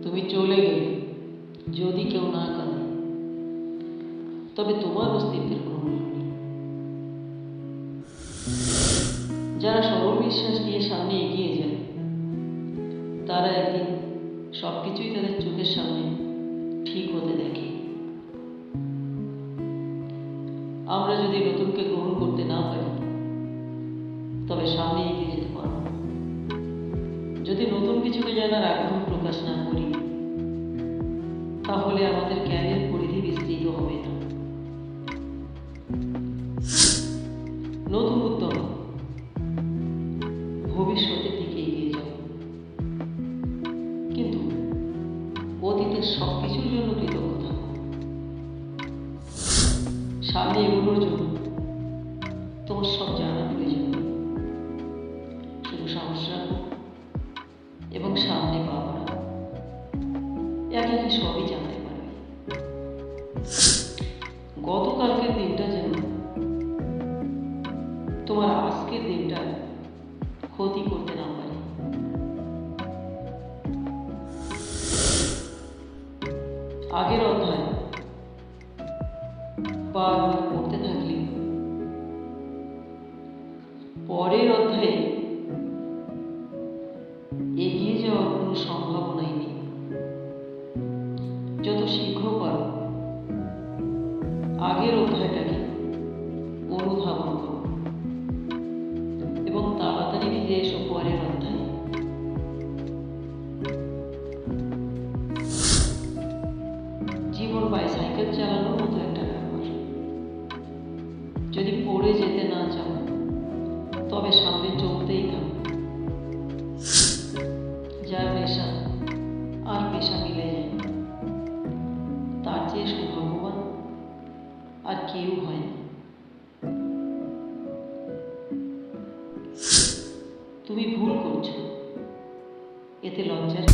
তুমি চলে গেলে যদি কেউ না কাঁদে তবে তোমার অস্তিত্বের কোনো মূল্য নেই। যারা সরল বিশ্বাস নিয়ে সামনে এগিয়ে যায় তারা একদিন সবকিছুই তাদের চোখের সামনে ঠিক হতে দেখে। আমরা যদি নতুনকে গ্রহণ করতে না পারি তবে সামনে এগিয়ে যেতে পারবো না। যদি নতুন কিছুকে জানার আগ্রহ প্রকাশ না করি তাহলে আমাদের জ্ঞানের পরিধি বিস্তৃত হবে না। নতুন উদ্যম ভবিষ্যতের দিকে এগিয়ে যাও, কিন্তু অতীতের সবকিছুর জন্য কৃতজ্ঞ থাকো। সামনে এগোনোর জন্য তোমার সব জানা প্রয়োজন নেই, শুধু সাহস রাখো এবং সামনে পা বাড়াও। একে একে সবই জানতে পারবে। গতকালকের দিনটা যেন তোমার আজকের দিনটা ক্ষতি করতে না পারে। আগের অধ্যায় বারবার পড়তে থাকলে পরের অধ্যায়ে এগিয়ে যাওয়ার কোনো সম্ভাবনাই নেই। যত শীঘ্র পারো আগের অধ্যায়টাকে অনুধাবন করো এবং তাড়াতাড়ি ফিরে এসো পরের অধ্যায়ে। জীবন বাইসাইকেল চালানোর মতো একটা ব্যাপার। যদি পড়ে যেতে না চাও তবে সামনে চলতেই থাকো। যার নেশা আর পেশা মিলে যায় তার চেয়ে সৌভাগ্যবান আর কেউ হয় না। তুমি ভুল করছো, এতে লজ্জার